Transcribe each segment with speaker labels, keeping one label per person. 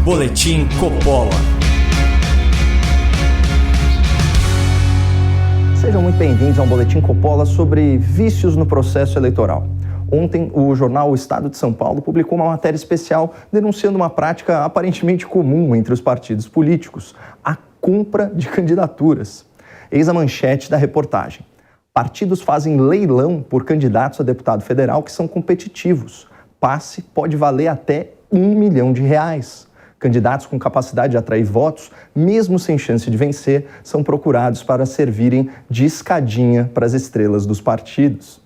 Speaker 1: Boletim Coppola.
Speaker 2: Sejam muito bem-vindos ao Boletim Coppola sobre vícios no processo eleitoral. Ontem, o jornal O Estado de São Paulo publicou uma matéria especial denunciando uma prática aparentemente comum entre os partidos políticos, a compra de candidaturas. Eis a manchete da reportagem. Partidos fazem leilão por candidatos a deputado federal que são competitivos. Passe pode valer até R$ 1 milhão. Candidatos com capacidade de atrair votos, mesmo sem chance de vencer, são procurados para servirem de escadinha para as estrelas dos partidos.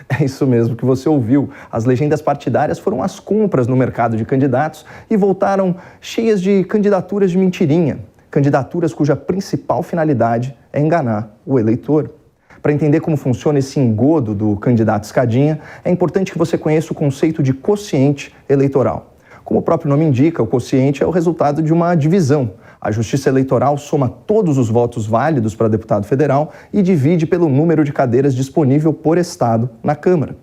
Speaker 2: É isso mesmo que você ouviu. As legendas partidárias foram às compras no mercado de candidatos e voltaram cheias de candidaturas de mentirinha. Candidaturas cuja principal finalidade é enganar o eleitor. Para entender como funciona esse engodo do candidato escadinha, é importante que você conheça o conceito de quociente eleitoral. Como o próprio nome indica, o quociente é o resultado de uma divisão. A Justiça Eleitoral soma todos os votos válidos para deputado federal e divide pelo número de cadeiras disponível por estado na Câmara.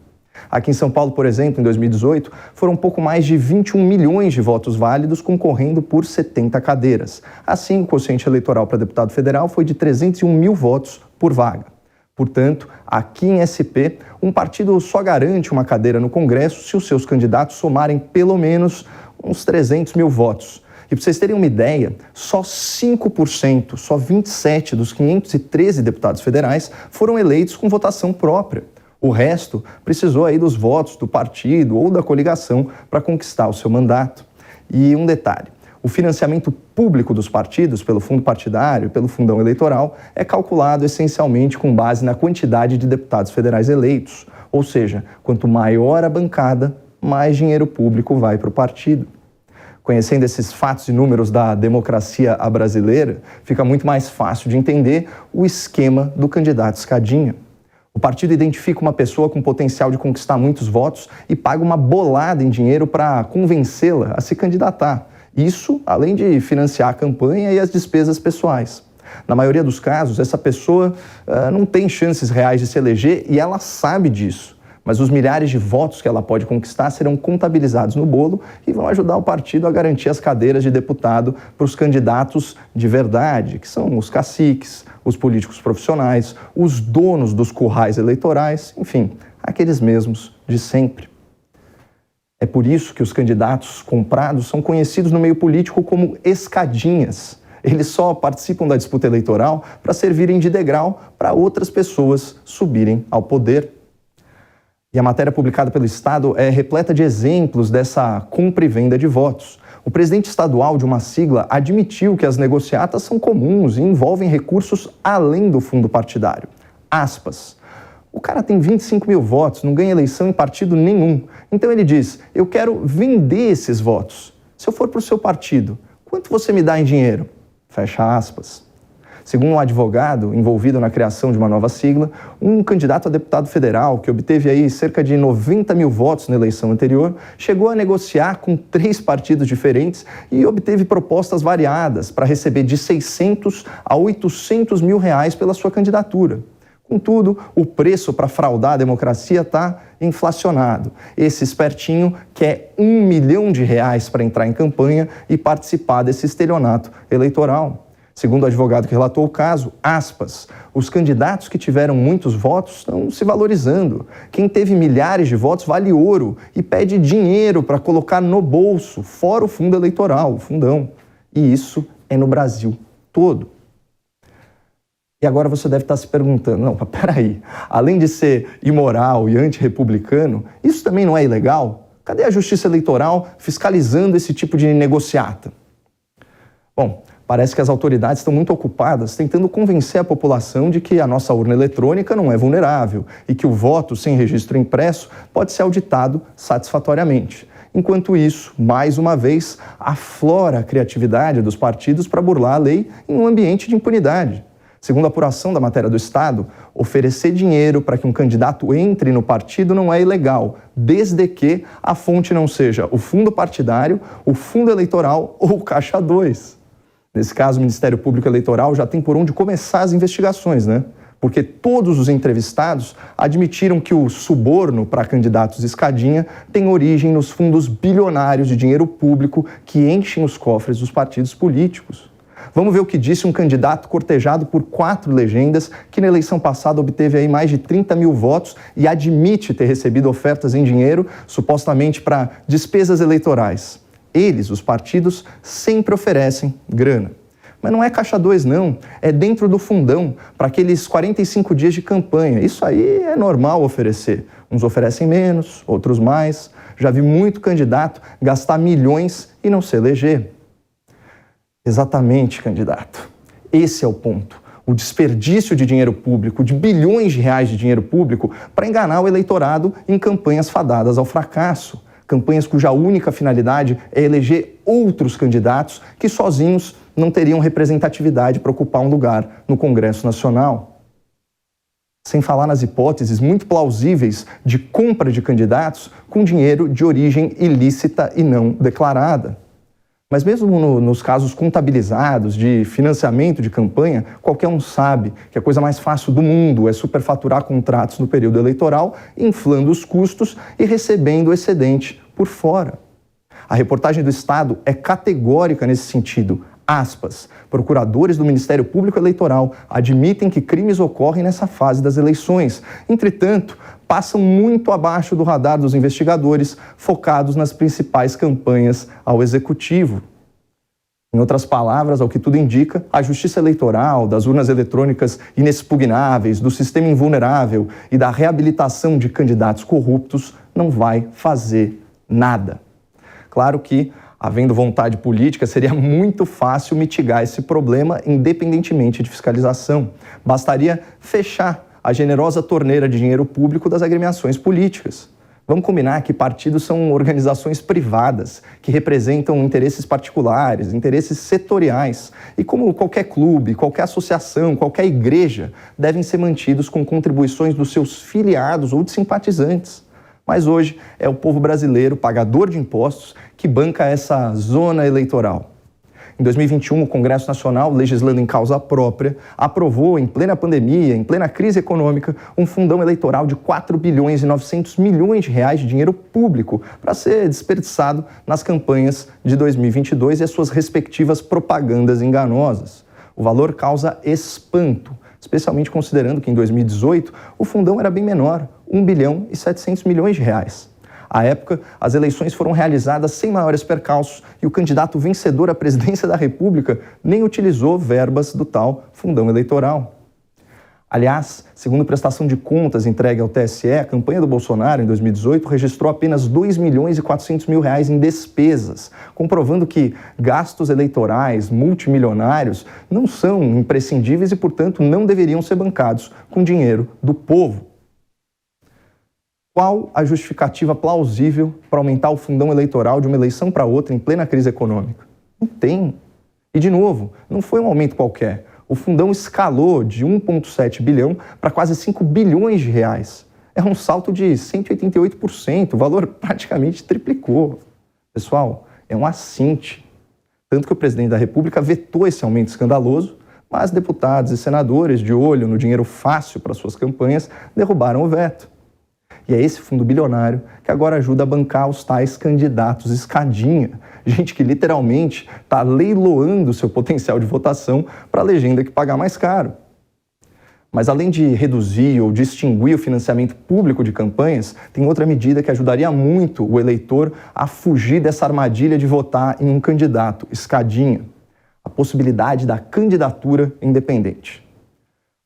Speaker 2: Aqui em São Paulo, por exemplo, em 2018, foram um pouco mais de 21 milhões de votos válidos concorrendo por 70 cadeiras. Assim, o quociente eleitoral para deputado federal foi de 301 mil votos por vaga. Portanto, aqui em SP, um partido só garante uma cadeira no Congresso se os seus candidatos somarem pelo menos uns 300 mil votos. E para vocês terem uma ideia, só 5%, só 27 dos 513 deputados federais foram eleitos com votação própria. O resto precisou aí dos votos do partido ou da coligação para conquistar o seu mandato. E um detalhe. O financiamento público dos partidos pelo fundo partidário e pelo fundão eleitoral é calculado essencialmente com base na quantidade de deputados federais eleitos. Ou seja, quanto maior a bancada, mais dinheiro público vai para o partido. Conhecendo esses fatos e números da democracia à brasileira, fica muito mais fácil de entender o esquema do candidato escadinha. O partido identifica uma pessoa com potencial de conquistar muitos votos e paga uma bolada em dinheiro para convencê-la a se candidatar. Isso, além de financiar a campanha e as despesas pessoais. Na maioria dos casos, essa pessoa não tem chances reais de se eleger e ela sabe disso. Mas os milhares de votos que ela pode conquistar serão contabilizados no bolo e vão ajudar o partido a garantir as cadeiras de deputado para os candidatos de verdade, que são os caciques, os políticos profissionais, os donos dos currais eleitorais, enfim, aqueles mesmos de sempre. É por isso que os candidatos comprados são conhecidos no meio político como escadinhas. Eles só participam da disputa eleitoral para servirem de degrau para outras pessoas subirem ao poder. E a matéria publicada pelo Estado é repleta de exemplos dessa compra e venda de votos. O presidente estadual de uma sigla admitiu que as negociatas são comuns e envolvem recursos além do fundo partidário. Aspas. O cara tem 25 mil votos, não ganha eleição em partido nenhum. Então ele diz, eu quero vender esses votos. Se eu for para o seu partido, quanto você me dá em dinheiro? Fecha aspas. Segundo um advogado envolvido na criação de uma nova sigla, um candidato a deputado federal, que obteve aí cerca de 90 mil votos na eleição anterior, chegou a negociar com 3 partidos diferentes e obteve propostas variadas para receber de 600 a 800 mil reais pela sua candidatura. Contudo, o preço para fraudar a democracia está inflacionado. Esse espertinho quer R$ 1 milhão para entrar em campanha e participar desse estelionato eleitoral. Segundo o advogado que relatou o caso, aspas, os candidatos que tiveram muitos votos estão se valorizando. Quem teve milhares de votos vale ouro e pede dinheiro para colocar no bolso, fora o fundo eleitoral, o fundão. E isso é no Brasil todo. E agora você deve estar se perguntando, não, mas peraí, além de ser imoral e antirrepublicano, isso também não é ilegal? Cadê a Justiça Eleitoral fiscalizando esse tipo de negociata? Bom, parece que as autoridades estão muito ocupadas tentando convencer a população de que a nossa urna eletrônica não é vulnerável e que o voto sem registro impresso pode ser auditado satisfatoriamente. Enquanto isso, mais uma vez, aflora a criatividade dos partidos para burlar a lei em um ambiente de impunidade. Segundo a apuração da matéria do Estado, oferecer dinheiro para que um candidato entre no partido não é ilegal, desde que a fonte não seja o fundo partidário, o fundo eleitoral ou o Caixa 2. Nesse caso, o Ministério Público Eleitoral já tem por onde começar as investigações, né? porque todos os entrevistados admitiram que o suborno para candidatos escadinha tem origem nos fundos bilionários de dinheiro público que enchem os cofres dos partidos políticos. Vamos ver o que disse um candidato cortejado por 4 legendas que na eleição passada obteve aí mais de 30 mil votos e admite ter recebido ofertas em dinheiro, supostamente para despesas eleitorais. Eles, os partidos, sempre oferecem grana. Mas não é caixa 2 não, é dentro do fundão, para aqueles 45 dias de campanha. Isso aí é normal oferecer. Uns oferecem menos, outros mais. Já vi muito candidato gastar milhões e não se eleger. Exatamente, candidato. Esse é o ponto. O desperdício de dinheiro público, de bilhões de reais de dinheiro público, para enganar o eleitorado em campanhas fadadas ao fracasso. Campanhas cuja única finalidade é eleger outros candidatos que sozinhos não teriam representatividade para ocupar um lugar no Congresso Nacional. Sem falar nas hipóteses muito plausíveis de compra de candidatos com dinheiro de origem ilícita e não declarada. Mas mesmo nos casos contabilizados de financiamento de campanha, qualquer um sabe que a coisa mais fácil do mundo é superfaturar contratos no período eleitoral, inflando os custos e recebendo o excedente por fora. A reportagem do Estado é categórica nesse sentido. Aspas, procuradores do Ministério Público Eleitoral admitem que crimes ocorrem nessa fase das eleições. Entretanto, passam muito abaixo do radar dos investigadores, focados nas principais campanhas ao Executivo. Em outras palavras, ao que tudo indica, a justiça eleitoral, das urnas eletrônicas inexpugnáveis, do sistema invulnerável e da reabilitação de candidatos corruptos não vai fazer nada. Claro que, havendo vontade política, seria muito fácil mitigar esse problema independentemente de fiscalização. Bastaria fechar a generosa torneira de dinheiro público das agremiações políticas. Vamos combinar que partidos são organizações privadas, que representam interesses particulares, interesses setoriais. E como qualquer clube, qualquer associação, qualquer igreja, devem ser mantidos com contribuições dos seus filiados ou de simpatizantes. Mas hoje é o povo brasileiro, pagador de impostos, que banca essa zona eleitoral. Em 2021, o Congresso Nacional, legislando em causa própria, aprovou, em plena pandemia, em plena crise econômica, um fundão eleitoral de 4 bilhões e 900 milhões de reais de dinheiro público para ser desperdiçado nas campanhas de 2022 e as suas respectivas propagandas enganosas. O valor causa espanto, especialmente considerando que em 2018 o fundão era bem menor, 1 bilhão e 700 milhões de reais. À época, as eleições foram realizadas sem maiores percalços e o candidato vencedor à presidência da República nem utilizou verbas do tal fundão eleitoral. Aliás, segundo prestação de contas entregue ao TSE, a campanha do Bolsonaro em 2018 registrou apenas 2 milhões e 400 mil reais em despesas, comprovando que gastos eleitorais multimilionários não são imprescindíveis e, portanto, não deveriam ser bancados com dinheiro do povo. Qual a justificativa plausível para aumentar o fundão eleitoral de uma eleição para outra em plena crise econômica? Não tem. E, de novo, não foi um aumento qualquer. O fundão escalou de 1,7 bilhão para quase 5 bilhões de reais. É um salto de 188%, o valor praticamente triplicou. Pessoal, é um assinte. Tanto que o presidente da República vetou esse aumento escandaloso, mas deputados e senadores, de olho no dinheiro fácil para suas campanhas, derrubaram o veto. E é esse fundo bilionário que agora ajuda a bancar os tais candidatos escadinha. Gente que literalmente está leiloando seu potencial de votação para a legenda que pagar mais caro. Mas além de reduzir ou de extinguir o financiamento público de campanhas, tem outra medida que ajudaria muito o eleitor a fugir dessa armadilha de votar em um candidato escadinha. A possibilidade da candidatura independente.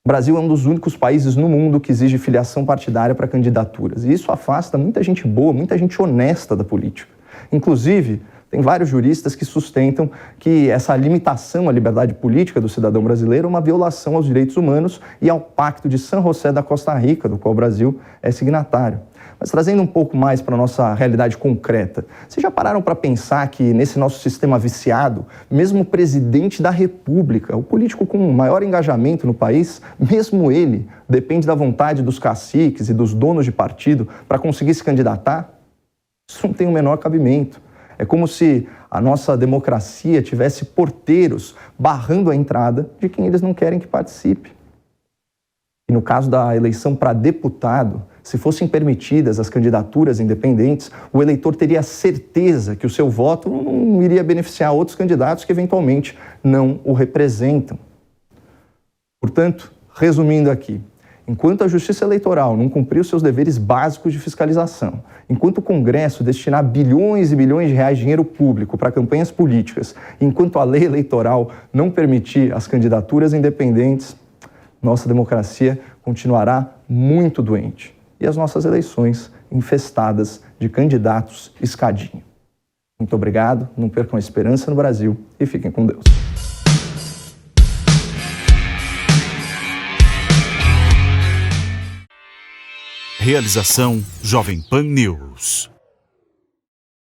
Speaker 2: O Brasil é um dos únicos países no mundo que exige filiação partidária para candidaturas. E isso afasta muita gente boa, muita gente honesta da política. Inclusive, tem vários juristas que sustentam que essa limitação à liberdade política do cidadão brasileiro é uma violação aos direitos humanos e ao Pacto de San José da Costa Rica, do qual o Brasil é signatário. Mas trazendo um pouco mais para a nossa realidade concreta, vocês já pararam para pensar que nesse nosso sistema viciado, mesmo o presidente da República, o político com maior engajamento no país, mesmo ele depende da vontade dos caciques e dos donos de partido para conseguir se candidatar? Isso não tem o menor cabimento. É como se a nossa democracia tivesse porteiros barrando a entrada de quem eles não querem que participe. E no caso da eleição para deputado, se fossem permitidas as candidaturas independentes, o eleitor teria certeza que o seu voto não iria beneficiar outros candidatos que eventualmente não o representam. Portanto, resumindo aqui, enquanto a Justiça Eleitoral não cumprir os seus deveres básicos de fiscalização, enquanto o Congresso destinar bilhões e bilhões de reais de dinheiro público para campanhas políticas, enquanto a lei eleitoral não permitir as candidaturas independentes, nossa democracia continuará muito doente e as nossas eleições infestadas de candidatos escadinho. Muito obrigado, não percam a esperança no Brasil e fiquem com Deus.
Speaker 1: Realização Jovem Pan News.